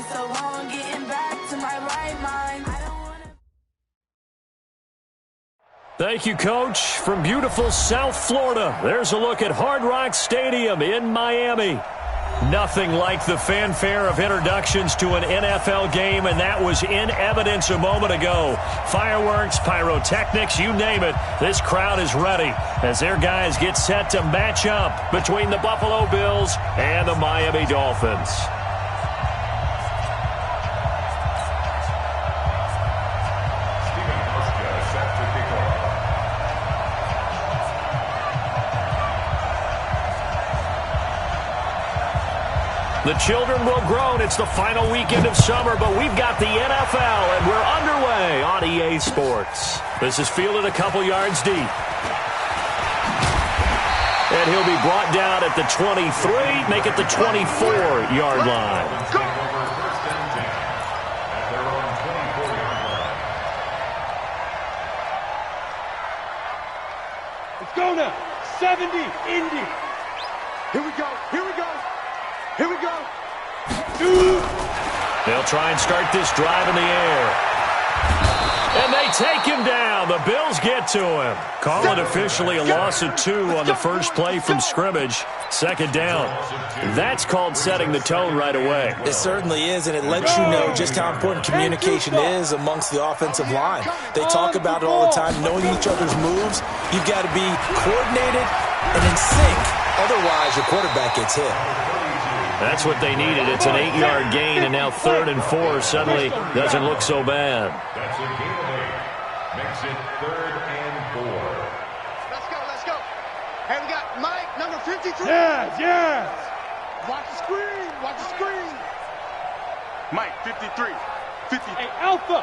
so long getting back to my right mind. I don't wanna... Thank you, Coach. From beautiful South Florida, there's a look at Hard Rock Stadium in Miami. Nothing like the fanfare of introductions to an NFL game, and that was in evidence a moment ago. Fireworks, pyrotechnics, you name it. This crowd is ready as their guys get set to match up between the Buffalo Bills and the Miami Dolphins. The children will groan. It's the final weekend of summer, but we've got the NFL, and we're underway on EA Sports. This is fielded a couple yards deep. And he'll be brought down at the 23, make it the 24-yard line. Let's go now. 70, Indy. Here we go. Here we go. Here we go. They'll try and start this drive in the air. And they take him down. The Bills get to him. Call it officially a loss of 2 on the first play from scrimmage. Second down. That's called setting the tone right away. It certainly is, and it lets you know just how important communication is amongst the offensive line. They talk about it all the time, knowing each other's moves. You've got to be coordinated and in sync. Otherwise, your quarterback gets hit. That's what they needed. It's an 8-yard gain, and now 3rd and 4 suddenly doesn't look so bad. That's a gain of 8. Makes it 3rd and 4. Let's go, let's go. Hey, we got Mike, number 53. Yes, yes. Watch the screen, watch the screen. Mike, 53. 50. Hey, Alpha.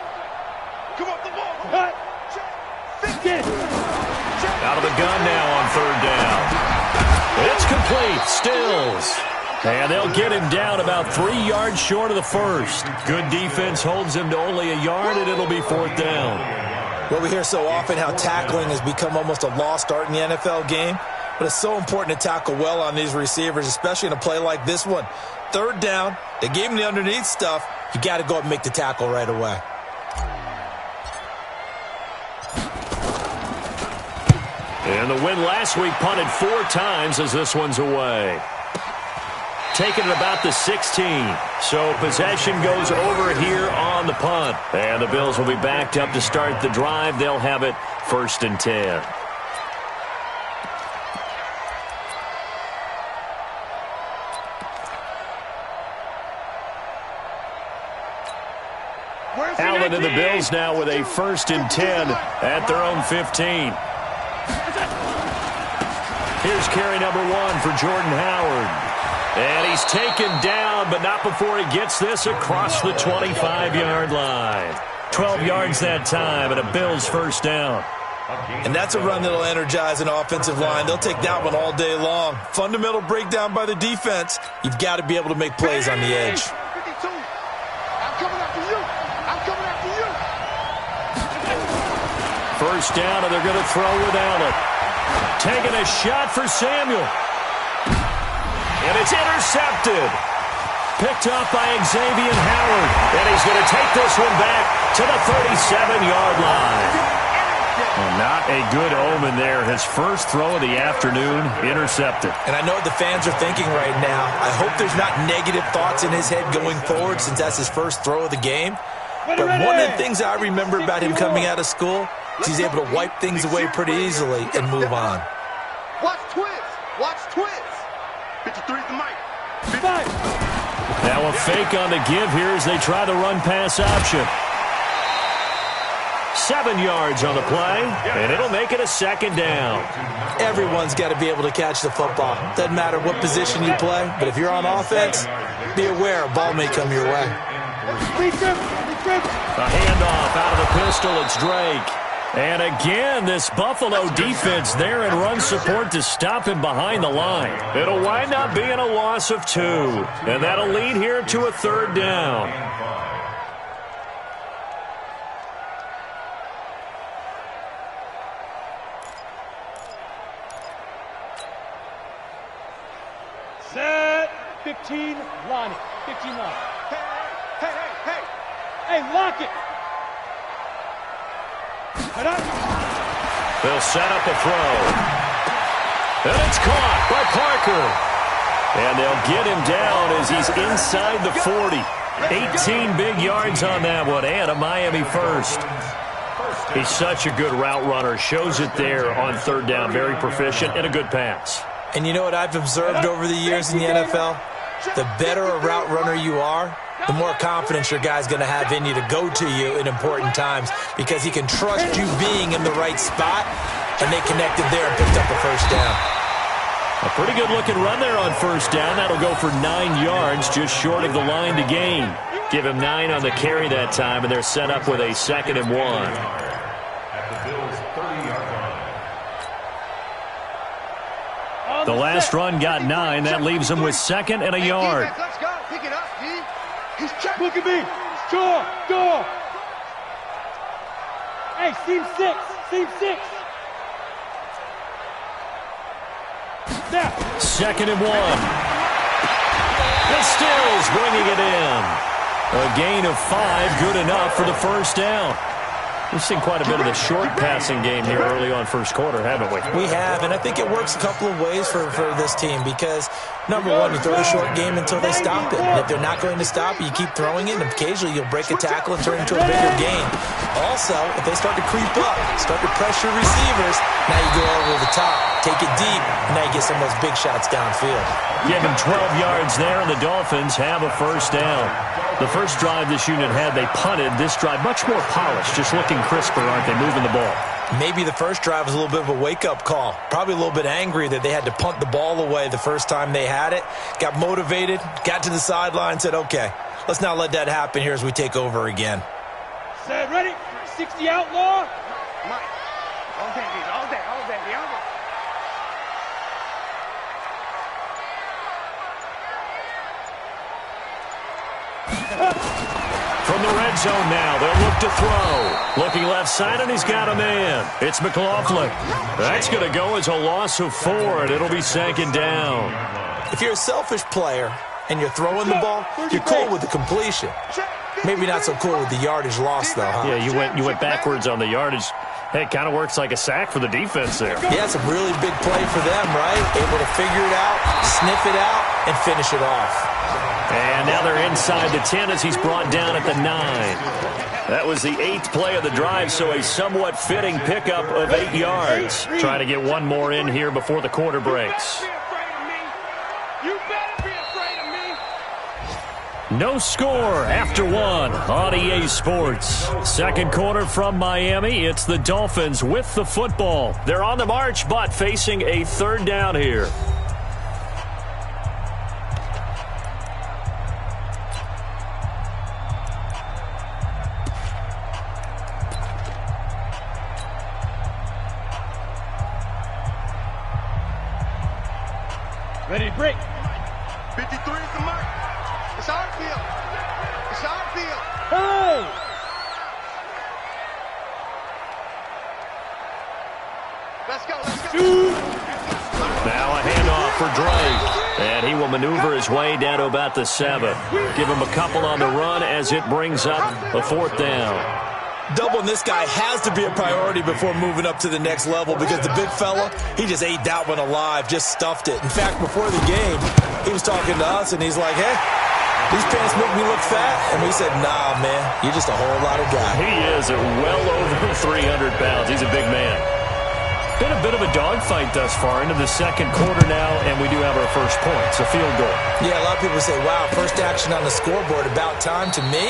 Come up the ball. Cut. 50. Out of the gun now on 3rd down. It's complete. Stills. And they'll get him down about 3 yards short of the first. Good defense holds him to only a yard, and it'll be 4th down. Well, we hear so often how tackling has become almost a lost art in the NFL game, but it's so important to tackle well on these receivers, especially in a play like this one. 3rd down, they gave him the underneath stuff. You got to go up and make the tackle right away. And the win last week punted 4 times as this one's away. Taking it about the 16. So possession goes over here on the punt. And the Bills will be backed up to start the drive. They'll have it 1st and 10. Allen and the Bills now with a 1st and 10 at their own 15. Here's carry number 1 for Jordan Howard. And he's taken down, but not before he gets this across the 25-yard line. 12 yards that time, and a Bills 1st down. And that's a run that'll energize an offensive line. They'll take that one all day long. Fundamental breakdown by the defense. You've got to be able to make plays on the edge. 52. I'm coming after you. I'm coming after you. 1st down, and they're going to throw with Allen. Taking a shot for Samuel. And it's intercepted. Picked up by Xavier Howard. And he's going to take this one back to the 37-yard line. Well, not a good omen there. His first throw of the afternoon, intercepted. And I know what the fans are thinking right now. I hope there's not negative thoughts in his head going forward since that's his first throw of the game. But one of the things I remember about him coming out of school is he's able to wipe things away pretty easily and move on. Watch twins. Watch twins. 53's the mic. 55. Now a fake on the give here as they try the run-pass option. 7 yards on the play, and it'll make it a 2nd down. Everyone's got to be able to catch the football. Doesn't matter what position you play, but if you're on offense, be aware a ball may come your way. A handoff out of the pistol. It's Drake. And again, this Buffalo defense there in run support to stop him behind the line. It'll wind up being a loss of 2. And that'll lead here to a 3rd down. Set. 15, line it. 15 line. Hey, lock it. They'll set up a throw. And it's caught by Parker. And they'll get him down as he's inside the 40. 18 big yards on that one, and a Miami first. He's such a good route runner. Shows it there on third down. Very proficient and a good pass. And you know what I've observed over the years in the NFL? The better a route runner you are, the more confidence your guy's going to have in you to go to you in important times because he can trust you being in the right spot, and they connected there and picked up a first down. A pretty good-looking run there on first down. That'll go for 9 yards, just short of the line to gain. Give him 9 on the carry that time, and they're set up with a 2nd and 1. At the Bills' 30-yard line. The last run got 9. That leaves him with 2nd and a yard. Let's go. Pick it up, D. He's checking. Look at me. Door. Hey, seam 6. Seam 6. Now. 2nd and 1. The Stills bringing it in. A gain of 5, good enough for the first down. We've seen quite a bit of the short passing game here early on first quarter, haven't we? We have, and I think it works a couple of ways for this team because, number one, you throw the short game until they stop it. And if they're not going to stop it, you keep throwing it, and occasionally you'll break a tackle and turn it into a bigger gain. Also, if they start to creep up, start to pressure receivers, now you go over the top, take it deep, and now you get some of those big shots downfield. Give him 12 yards there, and the Dolphins have a first down. The first drive this unit had, they punted. This drive, much more polished, just looking crisper, aren't they, moving the ball? Maybe the first drive was a little bit of a wake-up call. Probably a little bit angry that they had to punt the ball away the first time they had it. Got motivated, got to the sideline, said, okay, let's not let that happen here as we take over again. Set, ready? 60 outlaw. Mike, all day. From the red zone now, they'll look to throw. Looking left side, and he's got a man. It's McLaughlin. That's going to go as a loss of 4, and it'll be 2nd down. If you're a selfish player and you're throwing the ball, you're cool with the completion. Maybe not so cool with the yardage loss, though, huh? Yeah, you went backwards on the yardage. Hey, it kind of works like a sack for the defense there. Yeah, it's a really big play for them, right? Able to figure it out, sniff it out, and finish it off. And now they're inside the 10 as he's brought down at the 9. That was the 8th play of the drive, so a somewhat fitting pickup of 8 yards. Trying to get one more in here before the quarter breaks. You better be afraid of me. No score after 1 on EA Sports. Second quarter from Miami. It's the Dolphins with the football. They're on the march, but facing a 3rd down here. Ready to break. 53 is the mark. It's our field. It's our field. Hey! Let's go. Now a handoff for Drake. And he will maneuver his way down to about the 7. Give him a couple on the run as it brings up a 4th down. Doubling this guy has to be a priority before moving up to the next level because the big fella, he just ate that one alive, just stuffed it. In fact, before the game, he was talking to us, and he's like, hey, these pants make me look fat. And we said, nah, man, you're just a whole lot of guy. He is well over 300 pounds. He's a big man. Been a bit of a dogfight thus far into the second quarter now, and we do have our first point. It's a field goal. Yeah, a lot of people say, wow, first action on the scoreboard, about time. To me,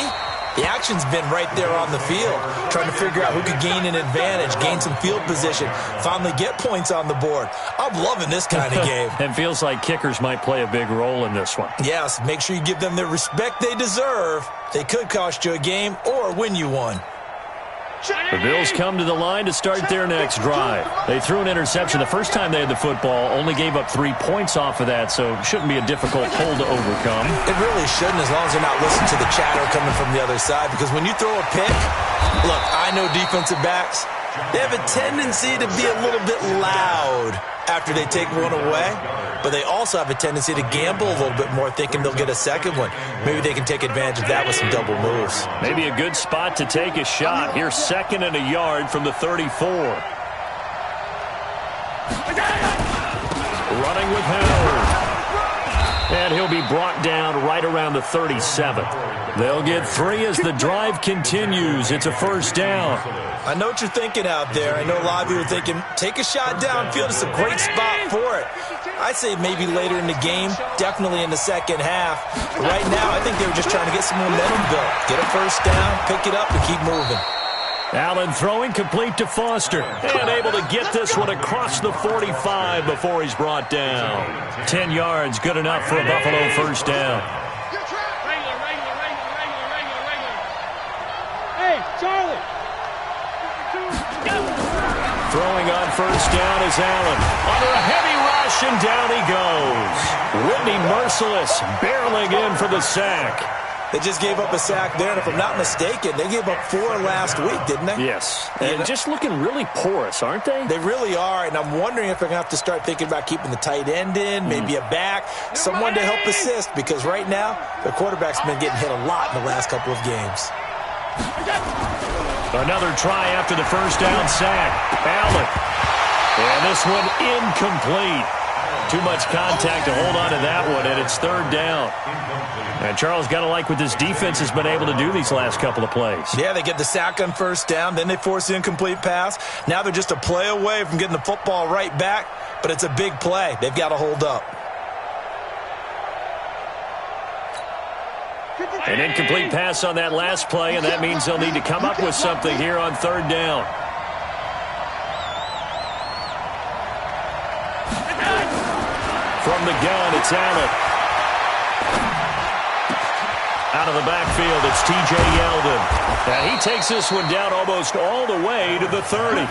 the action's been right there on the field, trying to figure out who could gain an advantage, gain some field position, finally get points on the board. I'm loving this kind of game. And feels like kickers might play a big role in this one. Yes, make sure you give them the respect they deserve. They could cost you a game or win you one. The Bills come to the line to start their next drive. They threw an interception the first time they had the football, only gave up 3 points off of that, so it shouldn't be a difficult hole to overcome. It really shouldn't, as long as they're not listening to the chatter coming from the other side, because when you throw a pick, look, I know defensive backs, they have a tendency to be a little bit loud after they take one away, but they also have a tendency to gamble a little bit more, thinking they'll get a second one. Maybe they can take advantage of that with some double moves. Maybe a good spot to take a shot. Here's 2nd and a yard from the 34. Running with Howard. And he'll be brought down right around the 37. They'll get 3 as the drive continues. It's a first down. I know what you're thinking out there. I know a lot of you are thinking, take a shot downfield. It's a great spot for it. I'd say maybe later in the game, definitely in the second half. But right now, I think they were just trying to get some momentum built. Get a first down, pick it up, and keep moving. Allen throwing complete to Foster. And able to get this one across the 45 before he's brought down. 10 yards, good enough for a Buffalo first down. Hey, Charlie. Throwing on first down is Allen. Under a heavy rush, and down he goes. Whitney Merciless barreling in for the sack. They just gave up a sack there, and if I'm not mistaken, they gave up 4 last week, didn't they? Yes, and just looking really porous, aren't they? They really are, and I'm wondering if they're going to have to start thinking about keeping the tight end in, maybe a back, someone to help assist, because right now, their quarterback's been getting hit a lot in the last couple of games. Another try after the first down sack. Allen. And this one incomplete. Too much contact to hold on to that one, and it's 3rd down. And Charles, got to like what this defense has been able to do these last couple of plays. Yeah, they get the sack on first down, then they force the incomplete pass. Now they're just a play away from getting the football right back, but it's a big play. They've got to hold up. An incomplete pass on that last play, and that means they'll need to come up with something here on 3rd down. From the gun, it's Allen. Out of the backfield, it's T.J. Yeldon. And he takes this one down almost all the way to the 30.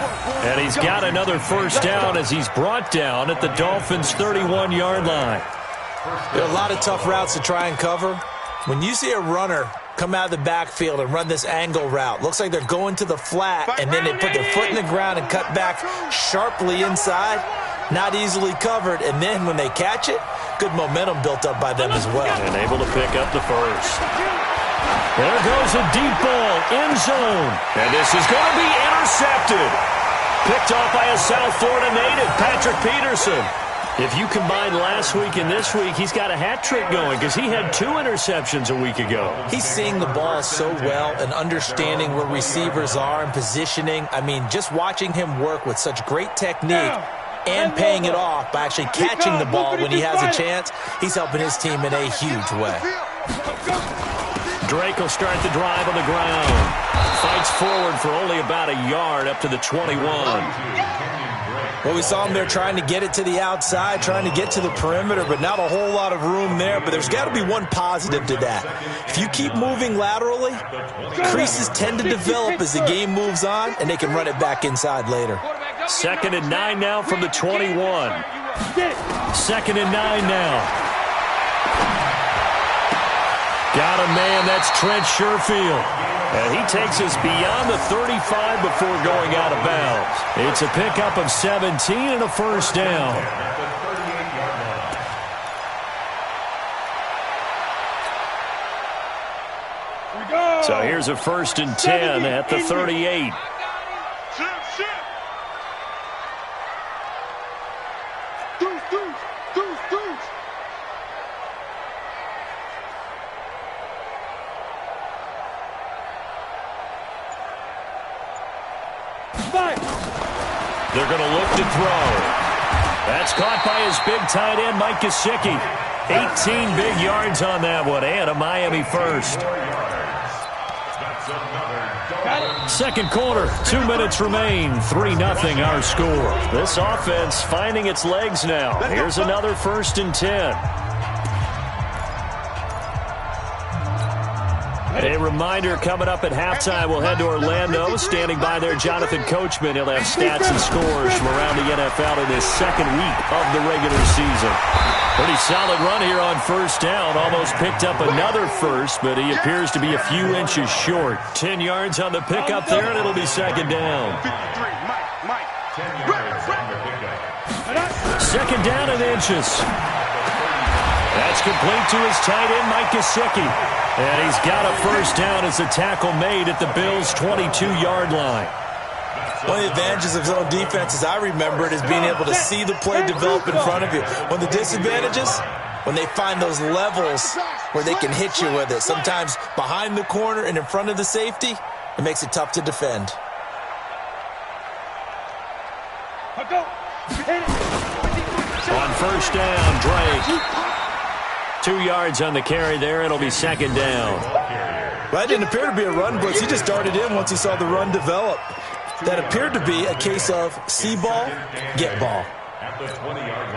And he's got another first down as he's brought down at the Dolphins' 31-yard line. There are a lot of tough routes to try and cover. When you see a runner come out of the backfield and run this angle route, looks like they're going to the flat, and then they put their foot in the ground and cut back sharply inside, not easily covered, and then when they catch it, good momentum built up by them as well. And able to pick up the first. There goes a deep ball, end zone, and this is going to be intercepted. Picked off by a South Florida native, Patrick Peterson. If you combine last week and this week, he's got a hat trick going because he had 2 interceptions a week ago. He's seeing the ball so well and understanding where receivers are and positioning. I mean, just watching him work with such great technique and paying it off by actually catching the ball when he has a chance, he's helping his team in a huge way. Drake will start the drive on the ground. Fights forward for only about a yard up to the 21. Well, we saw him there trying to get it to the outside, trying to get to the perimeter, but not a whole lot of room there. But there's got to be one positive to that. If you keep moving laterally, creases tend to develop as the game moves on, and they can run it back inside later. 2nd and 9 now from the 21. 2nd and 9 now. Got a man, that's Trent Sherfield. And he takes us beyond the 35 before going out of bounds. It's a pickup of 17 and a first down. So here's a 1st and 10 at the 38. They're going to look to throw. That's caught by his big tight end, Mike Gesicki. 18 big yards on that one, and a Miami first. 2nd quarter, 2 minutes remain. 3-0 our score. This offense finding its legs now. Here's another 1st and 10. A reminder, coming up at halftime, we'll head to Orlando. Standing by there, Jonathan Coachman. He'll have stats and scores from around the NFL in this 2nd week of the regular season. Pretty solid run here on first down. Almost picked up another first, but he appears to be a few inches short. 10 yards on the pickup there, and it'll be 2nd down. 10 yards on the pickup. second down and inches. That's complete to his tight end, Mike Gesicki. And he's got a first down as the tackle made at the Bills' 22-yard line. One of the advantages of zone defense, as I remember it, is being able to see the play develop in front of you. One of the disadvantages, when they find those levels where they can hit you with it, sometimes behind the corner and in front of the safety, it makes it tough to defend. On first down, Drake. 2 yards on the carry there. It'll be second down. Well, that didn't appear to be a run blitz. He just darted in once he saw the run develop. That appeared to be a case of see ball, get ball. At the 20-yard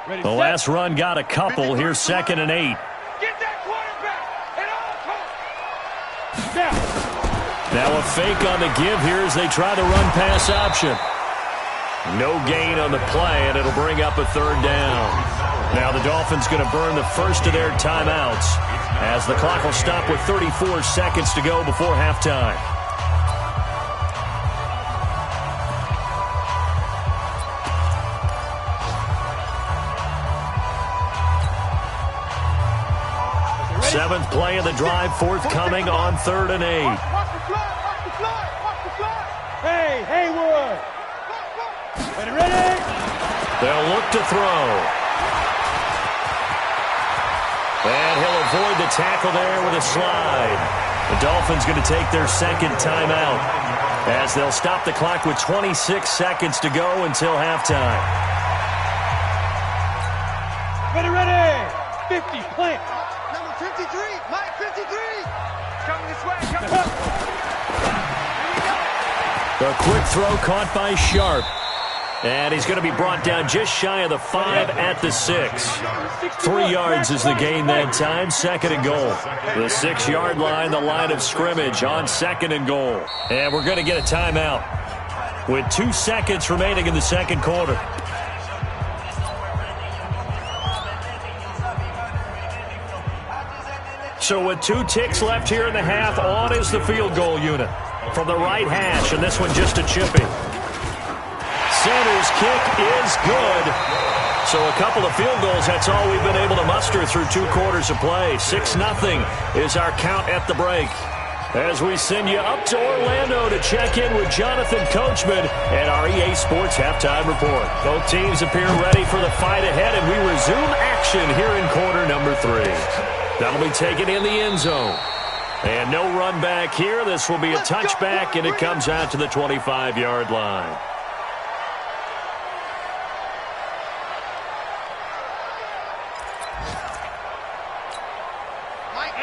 line. The last run got a couple. Here's second and 8. Get that quarterback at all costs. Now a fake on the give here as they try the run-pass option. No gain on the play, and it'll bring up a third down. Now the Dolphins going to burn the first of their timeouts as the clock will stop with 34 seconds to go before halftime. Seventh play of the drive forthcoming on 3rd and 8. Watch the fly, watch the fly, watch the fly. Hey, Haywood. Ready? They'll look to throw. And he'll avoid the tackle there with a slide. The Dolphins going to take their second timeout as they'll stop the clock with 26 seconds to go until halftime. Ready. 50, plant. Number 53, Mike 53. Coming this way, The quick throw caught by Sharp. And he's going to be brought down just shy of the 5 at the 6. 3 yards is the gain that time, 2nd and goal. The 6-yard line, the line of scrimmage on 2nd and goal. And we're going to get a timeout with 2 seconds remaining in the second quarter. So with 2 ticks left here in the half, on is the field goal unit from the right hash, and this one just a chippy. Sanders' kick is good. So a couple of field goals, that's all we've been able to muster through 2 quarters of play. 6-0 is our count at the break. As we send you up to Orlando to check in with Jonathan Coachman and our EA Sports Halftime Report. Both teams appear ready for the fight ahead, and we resume action here in quarter number 3. That'll be taken in the end zone. And no run back here. This will be a touchback, and it comes out to the 25-yard line.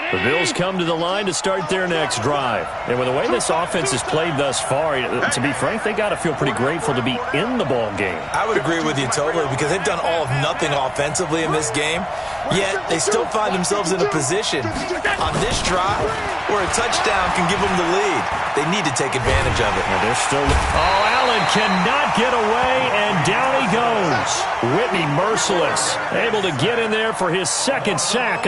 The Bills come to the line to start their next drive. And with the way this offense has played thus far, to be frank, they got to feel pretty grateful to be in the ball game. I would agree with you totally because they've done all of nothing offensively in this game, yet they still find themselves in a position on this drive where a touchdown can give them the lead. They need to take advantage of it. Now they're still... Oh, Allen cannot get away, and down he goes. Whitney merciless, able to get in there for his second sack.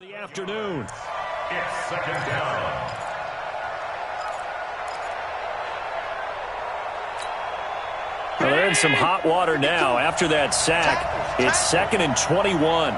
The afternoon. It's second down. Well, they're in some hot water now after that sack. It's 2nd and 21.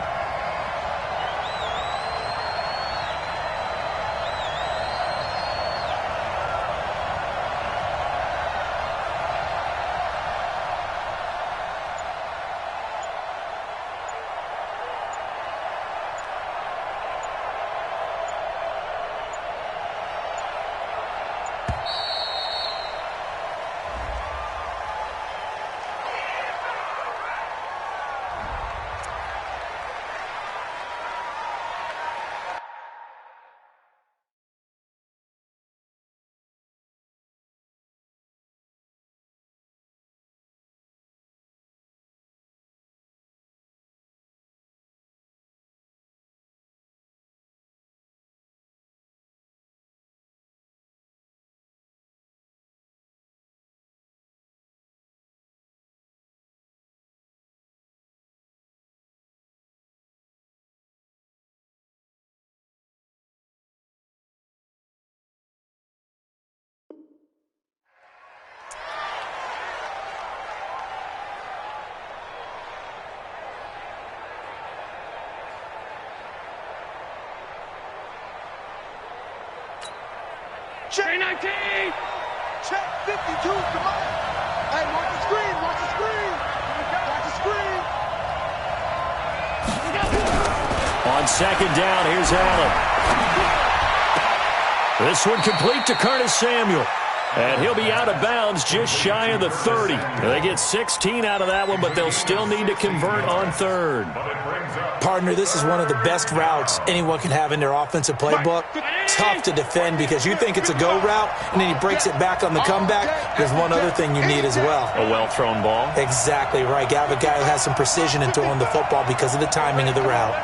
Check 19! Check 52, come on! Hey, watch the screen, watch the screen! Watch the screen! On 2nd down, here's Allen. This one complete to Curtis Samuel. And he'll be out of bounds just shy of the 30. They get 16 out of that one, but they'll still need to convert on 3rd. Partner, this is one of the best routes anyone can have in their offensive playbook. Tough to defend because you think it's a go route, and then he breaks it back on the comeback. There's one other thing you need as well. A well-thrown ball. Exactly right. You have a guy who has some precision in throwing the football because of the timing of the route.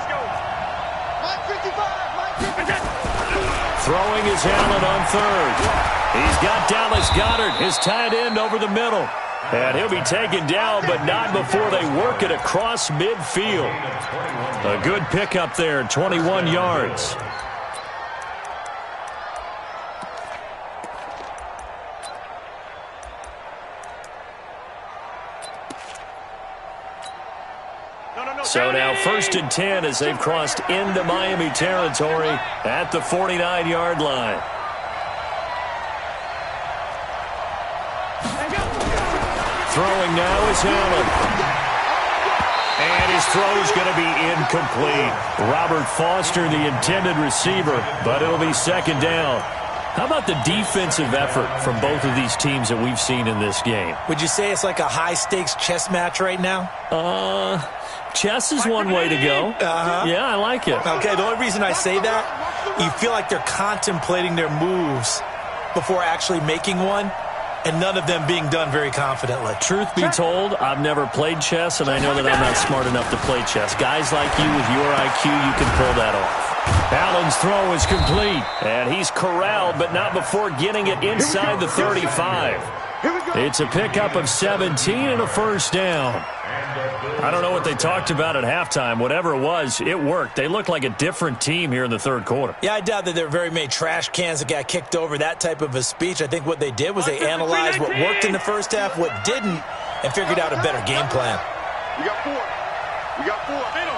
Throwing is Allen on 3rd. He's got Dallas Goedert, his tight end, over the middle. And he'll be taken down, but not before they work it across midfield. A good pickup there, 21 yards. So now 1st and 10 as they've crossed into Miami territory at the 49-yard line. Throwing now is Allen. And his throw's going to be incomplete. Robert Foster, the intended receiver, but it'll be 2nd down. How about the defensive effort from both of these teams that we've seen in this game? Would you say it's like a high-stakes chess match right now? Chess is one way to go. Yeah, I like it. Okay, the only reason I say that, you feel like they're contemplating their moves before actually making one, and none of them being done very confidently. Truth be told, I've never played chess, and I know that I'm not smart enough to play chess. Guys like you with your IQ, you can pull that off. Allen's throw is complete, and he's corralled, but not before getting it inside the 35. It's a pickup of 17 and a 1st down. I don't know what they talked about at halftime. Whatever it was, it worked. They look like a different team here in the 3rd quarter. Yeah, I doubt that there are very many trash cans that got kicked over, that type of a speech. I think what they did was they analyzed what worked in the 1st half, what didn't, and figured out a better game plan. We got 4. We got 4. Middle.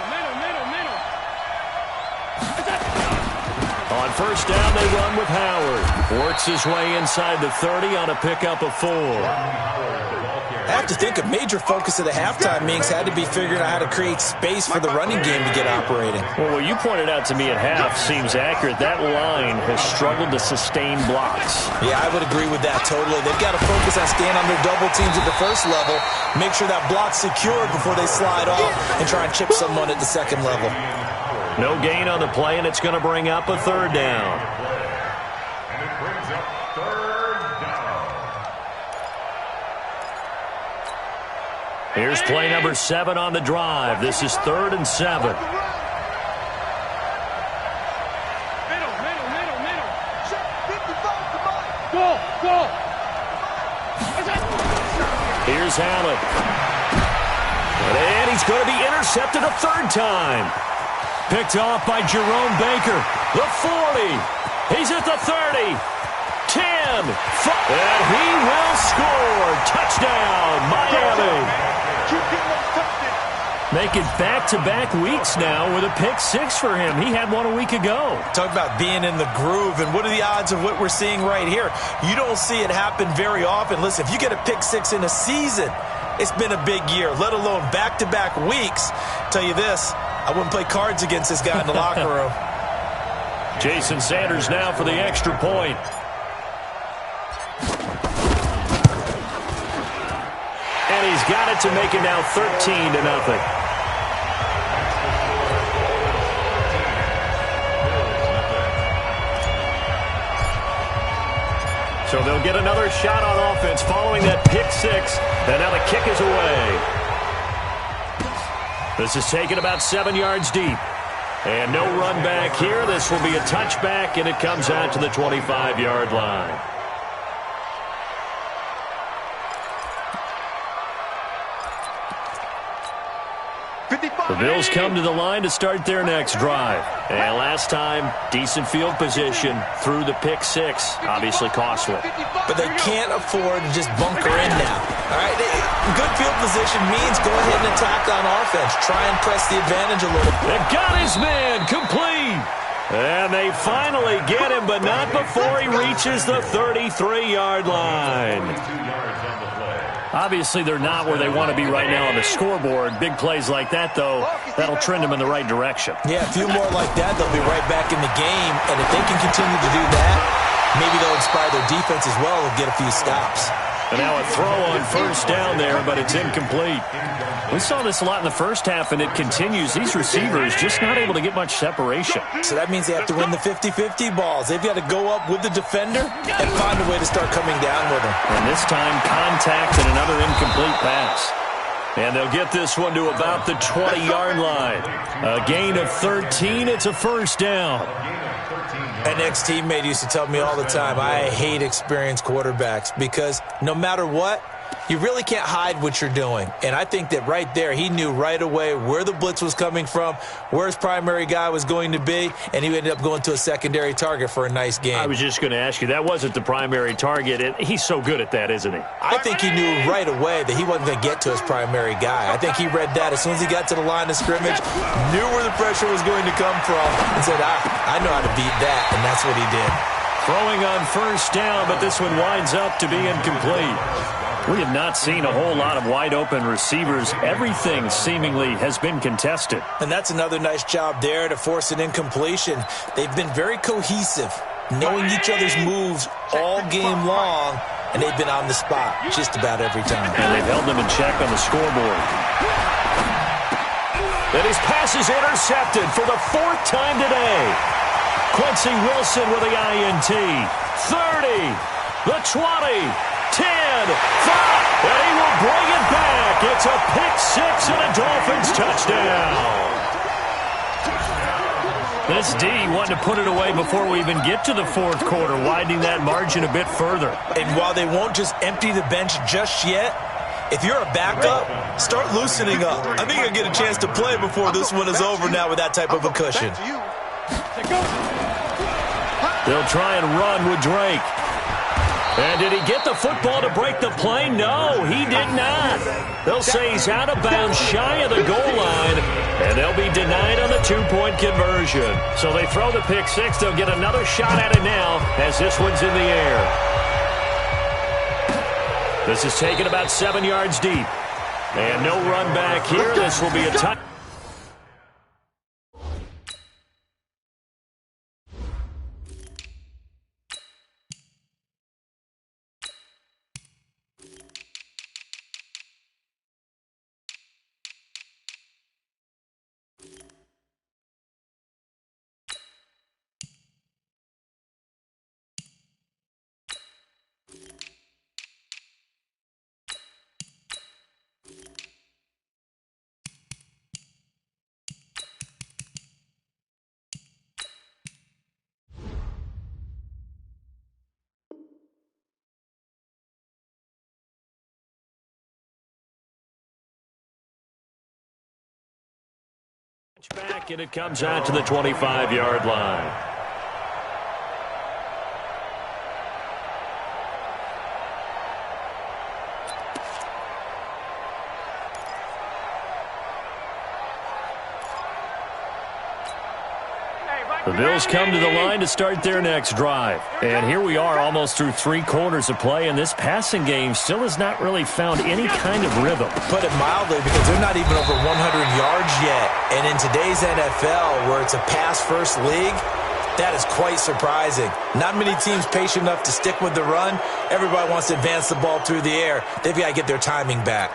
On 1st down, they run with Howard. Works his way inside the 30 on a pickup of 4. I have to think a major focus of the halftime meetings had to be figuring out how to create space for the running game to get operating. Well, what you pointed out to me at half seems accurate. That line has struggled to sustain blocks. Yeah, I would agree with that totally. They've got to focus on staying on their double teams at the 1st level, make sure that block's secured before they slide off, and try and chip someone at the 2nd level. No gain on the play, and it's going to bring up a 3rd down. And it brings up 3rd down. Here's play number 7 on the drive. This is 3rd and 7. Middle. Check 55, come on. Go. Here's Allen. And he's going to be intercepted a 3rd time. Picked off by Jerome Baker. The 40. He's at the 30. 10. 5. And he will score. Touchdown, Miami. Making back-to-back weeks now with a pick six for him. He had one a week ago. Talk about being in the groove, and what are the odds of what we're seeing right here? You don't see it happen very often. Listen, if you get a pick six in a season, it's been a big year, let alone back-to-back weeks. Tell you this, I wouldn't play cards against this guy in the locker room. Jason Sanders now for the extra point. And he's got it to make it now 13-0. So they'll get another shot on offense following that pick six. And now the kick is away. This is taken about 7 yards deep. And no run back here. This will be a touchback, and it comes out to the 25-yard line. The Bills come to the line to start their next drive. And last time, decent field position through the pick six. Obviously costly. But they can't afford to just bunker in now. All right, good field position means go ahead and attack on offense. Try and press the advantage a little. They've got his man complete. And they finally get him, but not before he reaches the 33-yard line. Obviously, they're not where they want to be right now on the scoreboard. Big plays like that, though, that'll trend them in the right direction. Yeah, a few more like that, they'll be right back in the game. And if they can continue to do that, maybe they'll inspire their defense as well and get a few stops. And now a throw on first down there, but it's incomplete. We saw this a lot in the first half, and it continues. These receivers just not able to get much separation. So that means they have to win the 50-50 balls. They've got to go up with the defender and find a way to start coming down with them. And this time, contact and another incomplete pass. And they'll get this one to about the 20-yard line. A gain of 13. It's a first down. An ex-teammate used to tell me all the time, I hate experienced quarterbacks because no matter what, you really can't hide what you're doing. And I think that right there, he knew right away where the blitz was coming from, where his primary guy was going to be, and he ended up going to a secondary target for a nice game. I was just going to ask you, that wasn't the primary target. He's so good at that, isn't he? I think he knew right away that he wasn't going to get to his primary guy. I think he read that as soon as he got to the line of scrimmage, knew where the pressure was going to come from, and said, I know how to beat that, and that's what he did. Throwing on first down, but this one winds up to be incomplete. We have not seen a whole lot of wide-open receivers. Everything seemingly has been contested. And that's another nice job there to force an incompletion. They've been very cohesive, knowing each other's moves all game long, and they've been on the spot just about every time. And they've held them in check on the scoreboard. And his pass is intercepted for the fourth time today. Quincy Wilson with the INT. 30, the 20, 10, 5, and he will bring it back. It's a pick six and a Dolphins touchdown. This D wanted to put it away before we even get to the fourth quarter, widening that margin a bit further. And while they won't just empty the bench just yet, if you're a backup, start loosening up. I think you'll get a chance to play before this one is over now with that type of a cushion. They'll try and run with Drake. And did he get the football to break the play? No, he did not. They'll say he's out of bounds shy of the goal line, and they'll be denied on the two-point conversion. So they throw the pick six. They'll get another shot at it now as this one's in the air. This is taken about 7 yards deep. And no run back here. This will be a touchdown. Back, and it comes out to the 25-yard line. The Bills come to the line to start their next drive. And here we are almost through 3 quarters of play, and this passing game still has not really found any kind of rhythm. Put it mildly, because they're not even over 100 yards yet. And in today's NFL, where it's a pass-first league, that is quite surprising. Not many teams patient enough to stick with the run. Everybody wants to advance the ball through the air. They've got to get their timing back.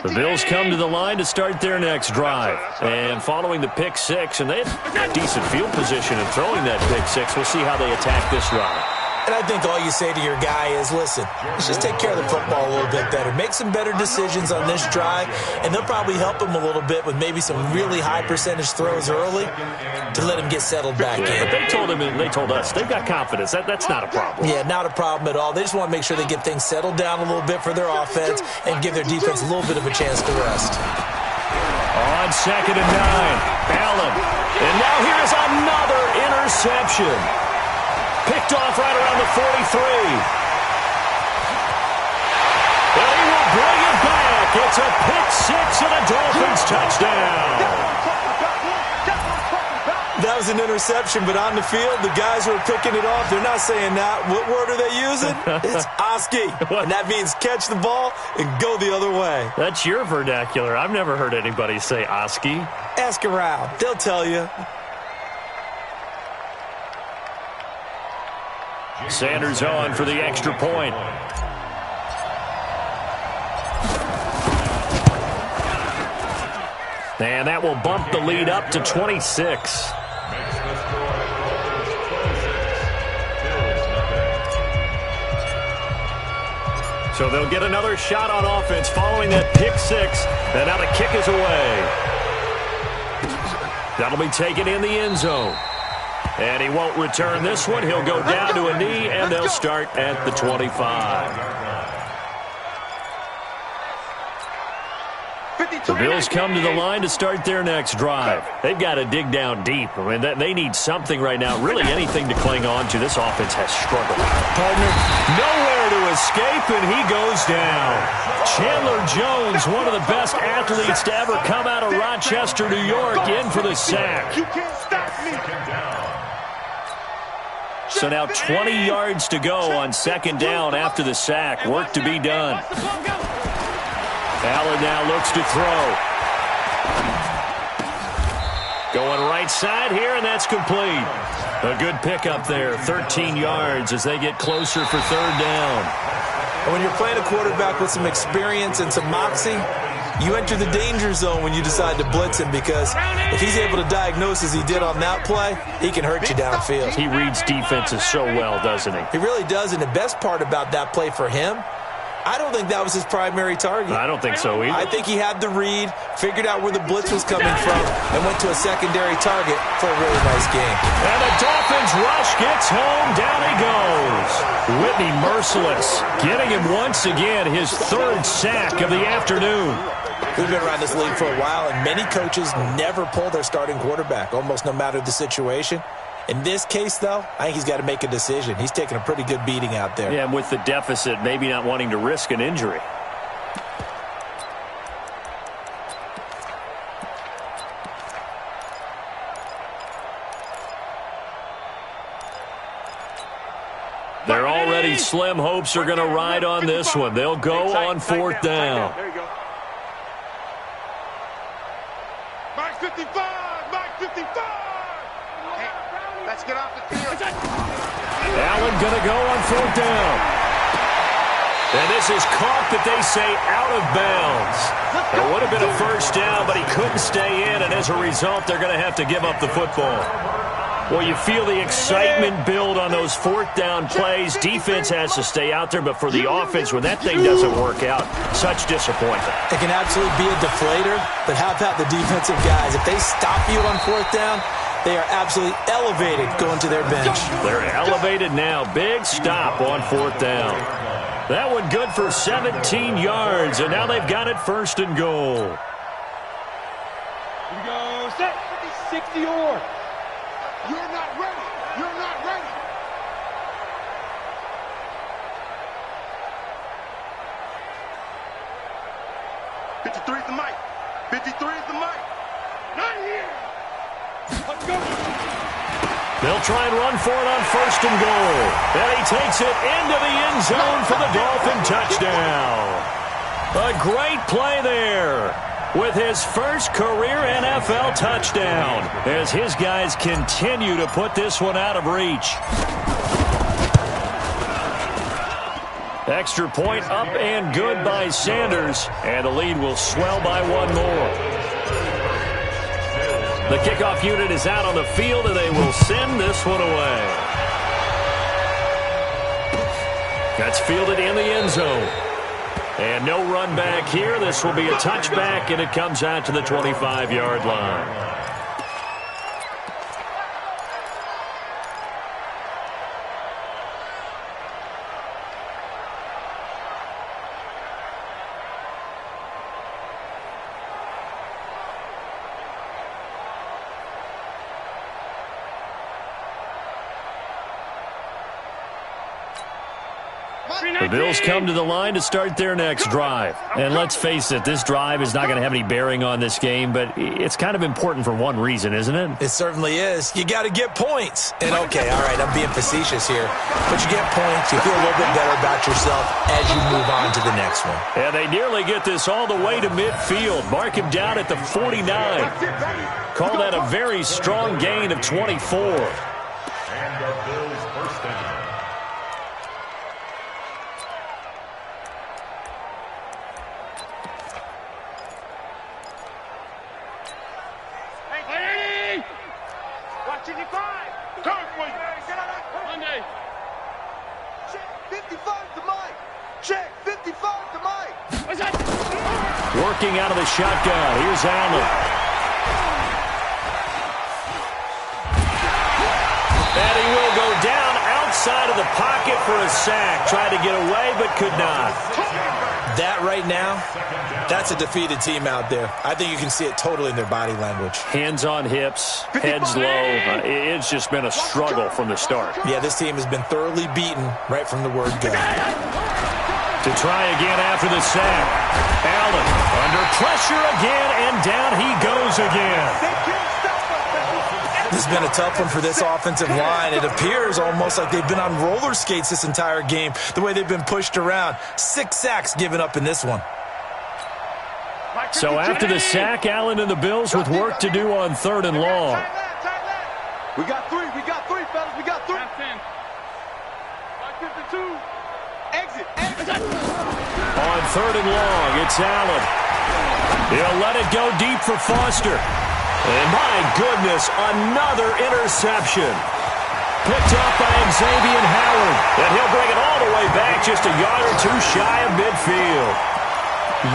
The Bills come to the line to start their next drive. And following the pick six, and they have decent field position in throwing that pick six. We'll see how they attack this drive. And I think all you say to your guy is, listen, let's just take care of the football a little bit better. Make some better decisions on this drive, and they'll probably help him a little bit with maybe some really high percentage throws early to let him get settled back in. But they told him, and they told us, they've got confidence. That's not a problem. Yeah, not a problem at all. They just want to make sure they get things settled down a little bit for their offense and give their defense a little bit of a chance to rest. On 2nd and 9, Allen. And now here's another interception. Picked off right around the 43. And he will bring it back. It's a pick six and a Dolphins touchdown. That was an interception, but on the field, the guys who are picking it off, they're not saying that. What word are they using? It's Oski. And that means catch the ball and go the other way. That's your vernacular. I've never heard anybody say Oski. Ask around. They'll tell you. Sanders on for the extra point. And that will bump the lead up to 26. So they'll get another shot on offense following that pick six. And now the kick is away. That'll be taken in the end zone. And he won't return this one. He'll go down to a knee, and they'll start at the 25. The Bills come to the line to start their next drive. They've got to dig down deep. I mean, they need something right now, really anything to cling on to. This offense has struggled. Partner, nowhere to escape, and he goes down. Chandler Jones, one of the best athletes to ever come out of Rochester, New York, in for the sack. You can't stop me. So now 20 yards to go on 2nd down after the sack. Work to be done. Allen now looks to throw. Going right side here, and that's complete. A good pickup there, 13 yards as they get closer for 3rd down. And when you're playing a quarterback with some experience and some moxie, you enter the danger zone when you decide to blitz him, because if he's able to diagnose as he did on that play, he can hurt you downfield. He reads defenses so well, doesn't he? He really does, and the best part about that play for him, I don't think that was his primary target. I don't think so either. I think he had the read, figured out where the blitz was coming from, and went to a secondary target for a really nice game. And the Dolphins rush gets home. Down he goes. Whitney merciless, getting him once again his 3rd sack of the afternoon. We've been around this league for a while, and many coaches never pull their starting quarterback, almost no matter the situation. In this case, though, I think he's got to make a decision. He's taking a pretty good beating out there. Yeah, and with the deficit, maybe not wanting to risk an injury. They're already slim hopes are going to ride on this one. They'll go on 4th down. There you go. Mark 55! Mark 55! Let's get off the field. Allen going to go on 4th down. And this is caught, that they say, out of bounds. It would have been a 1st down, but he couldn't stay in, and as a result, they're going to have to give up the football. Well, you feel the excitement build on those 4th down plays. Defense has to stay out there, but for the offense, when that thing doesn't work out, such disappointment. It can absolutely be a deflator, but how about the defensive guys? If they stop you on 4th down, they are absolutely elevated going to their bench. They're elevated now. Big stop on 4th down. That one good for 17 yards, and now they've got it first and goal. Here we go. Set. 60 or. You're not ready. You're not ready. '53 is the mic. 53 is the mic. Not here. Let's go. They'll try and run for it on first and goal. And he takes it into the end zone for the Dolphin touchdown. A great play there with his first career NFL touchdown as his guys continue to put this one out of reach. Extra point up and good by Sanders, and the lead will swell by one more. The kickoff unit is out on the field, and they will send this one away. That's fielded in the end zone. And no run back here. This will be a touchback, and it comes out to the 25-yard line. The Bills come to the line to start their next drive. And let's face it, this drive is not going to have any bearing on this game, but it's kind of important for one reason, isn't it? It certainly is. You got to get points. And, okay, all right, I'm being facetious here. But you get points, you feel a little bit better about yourself as you move on to the next one. And they nearly get this all the way to midfield. Mark him down at the 49. Call that a very strong gain of 24. And the Bills first down. Working out of the shotgun. Here's Allen. And he will go down outside of the pocket for a sack. Tried to get away, but could not. That right now, that's a defeated team out there. I think you can see it totally in their body language. Hands on hips, heads low. It's just been a struggle from the start. Yeah, this team has been thoroughly beaten right from the word go. To try again after the sack. Allen under pressure again, and down he goes again. This has been a tough one for this offensive line. It appears almost like they've been on roller skates this entire game, the way they've been pushed around. 6 sacks given up in this one. So after the sack, Allen and the Bills with work to do on 3rd and long. We got three, fellas. We got 3. 52. Exit. On 3rd and long, it's Allen. He'll let it go deep for Foster. And my goodness, another interception. Picked up by Xavier Howard. And he'll bring it all the way back just a yard or two shy of midfield.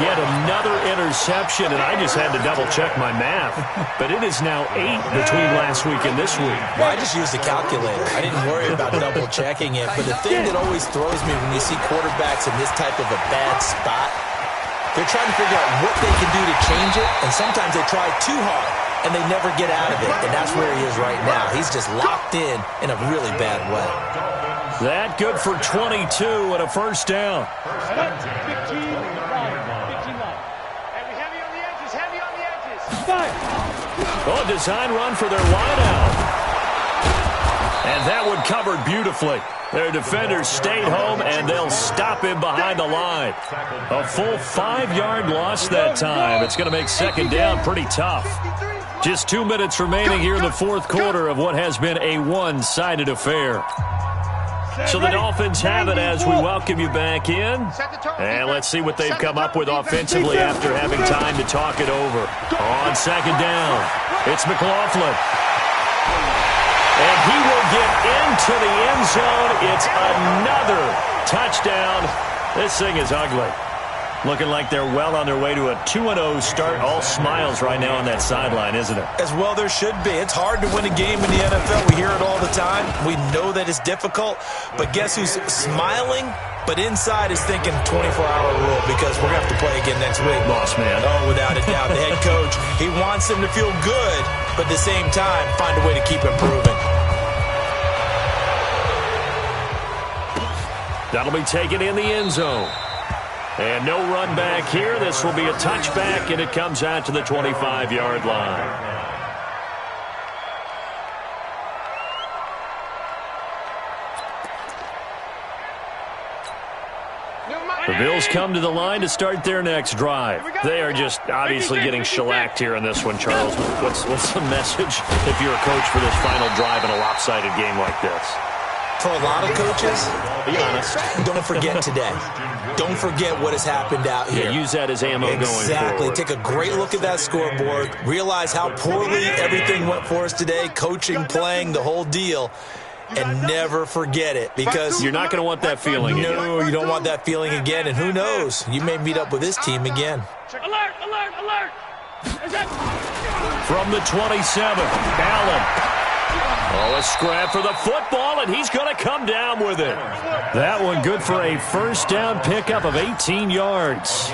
Yet another interception, and I just had to double-check my math. But it is now 8 between last week and this week. Well, I just used a calculator. I didn't worry about double-checking it. But the thing that always throws me when you see quarterbacks in this type of a bad spot, they're trying to figure out what they can do to change it, and sometimes they try too hard, and they never get out of it. And that's where he is right now. He's just locked in a really bad way. That good for 22 and a first down. 15. Oh, design run for their wideout. And that one covered beautifully. Their defenders stayed home, and they'll stop him behind the line. A full 5-yard loss that time. It's going to make 2nd down pretty tough. Just 2 minutes remaining here in the 4th quarter of what has been a one-sided affair. So the Dolphins have it as we welcome you back in. And let's see what they've come up with offensively after having time to talk it over. On 2nd down, it's McLaughlin. And he will get into the end zone. It's another touchdown. This thing is ugly. Looking like they're well on their way to a 2-0 start. All smiles right now on that sideline, isn't it? As well there should be. It's hard to win a game in the NFL. We hear it all the time. We know that it's difficult. But guess who's smiling? But inside is thinking 24-hour rule because we're going to have to play again next week. Boss man. Oh, without a doubt. The head coach, he wants them to feel good, but at the same time, find a way to keep improving. That'll be taken in the end zone. And no run back here. This will be a touchback, and it comes out to the 25-yard line. The Bills come to the line to start their next drive. They are just obviously getting shellacked here in this one, Charles. What's the message if you're a coach for this final drive in a lopsided game like this? For a lot of coaches, be honest, don't forget today. Don't forget what has happened out here. Yeah, use that as ammo going forward. Exactly. Take a great look at that scoreboard. Realize how poorly everything went for us today. Coaching, playing, the whole deal. And never forget it because you're not going to want that feeling again. No, you don't want that feeling again. And who knows? You may meet up with this team again. Alert, alert, alert. From the 27, Allen. Oh, a scrap for the football, and he's going to come down with it. That one good for a first down pickup of 18 yards.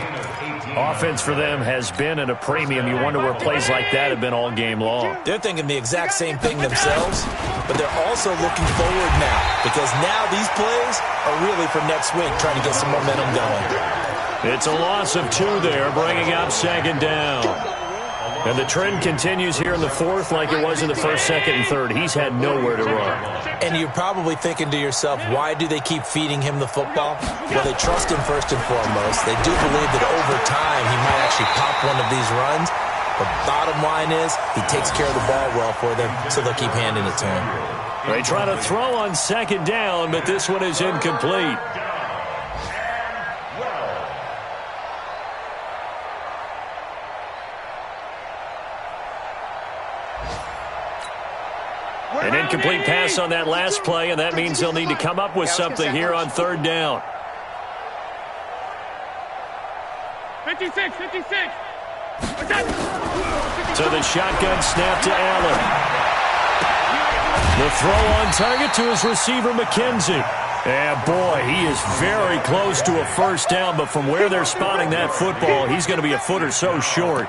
Offense for them has been at a premium. You wonder where plays like that have been all game long. They're thinking the exact same thing themselves, but they're also looking forward now because now these plays are really for next week, trying to get some momentum going. It's a loss of 2 there, bringing up second down. And the trend continues here in the fourth like it was in the first, second, and third. He's had nowhere to run. And you're probably thinking to yourself, why do they keep feeding him the football? Well, they trust him first and foremost. They do believe that over time he might actually pop one of these runs. But bottom line is he takes care of the ball well for them, so they'll keep handing it to him. They try to throw on second down, but this one is incomplete. An incomplete pass on that last play, and that means they'll need to come up with something here on third down. 56, 56. So the shotgun snap to Allen. The throw on target to his receiver, McKenzie. And boy, he is very close to a first down, but from where they're spotting that football, he's going to be a foot or so short.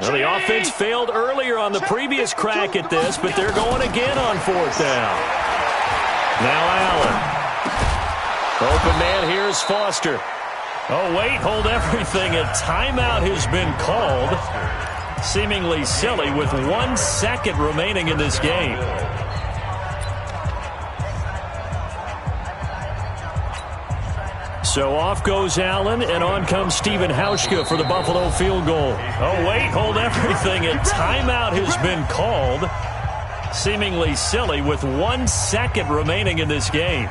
Well, the offense failed earlier on the previous crack at this, but they're going again on fourth down. Now Allen. Open man here is Foster. Oh, wait, hold everything. A timeout has been called. Seemingly silly with 1 second remaining in this game. So off goes Allen, and on comes Stephen Hauschka for the Buffalo field goal. Oh, wait, hold everything. A timeout has been called. Seemingly silly with 1 second remaining in this game.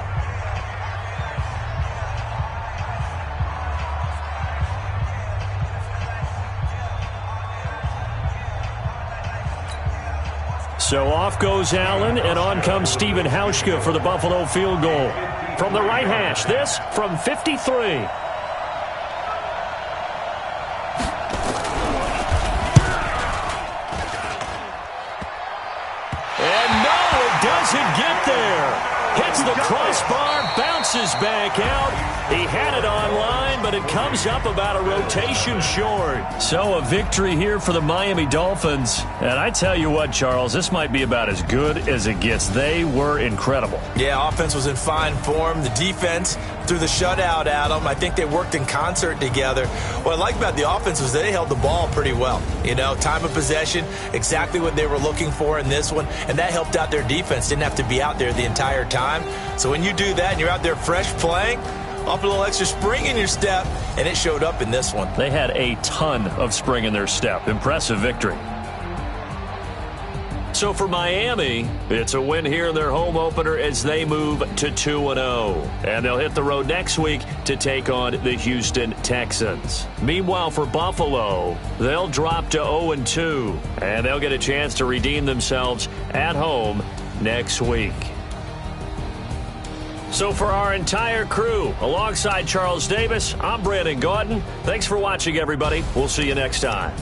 So off goes Allen, and on comes Stephen Hauschka for the Buffalo field goal. From the right hash, this from 53. And no, it doesn't get there. Hits the crossbar, bounces back out. He had it online, but it comes up about a rotation short. So a victory here for the Miami Dolphins. And I tell you what, Charles, this might be about as good as it gets. They were incredible. Yeah, offense was in fine form. The defense threw the shutout at them. I think they worked in concert together. What I like about the offense was they held the ball pretty well. You know, time of possession, exactly what they were looking for in this one. And that helped out their defense. Didn't have to be out there the entire time. So when you do that and you're out there fresh playing, off a little extra spring in your step, and it showed up in this one. They had a ton of spring in their step. Impressive victory. So for Miami, it's a win here in their home opener as they move to 2-0. And they'll hit the road next week to take on the Houston Texans. Meanwhile, for Buffalo, they'll drop to 0-2, and they'll get a chance to redeem themselves at home next week. So for our entire crew, alongside Charles Davis, I'm Brandon Gaudin. Thanks for watching, everybody. We'll see you next time.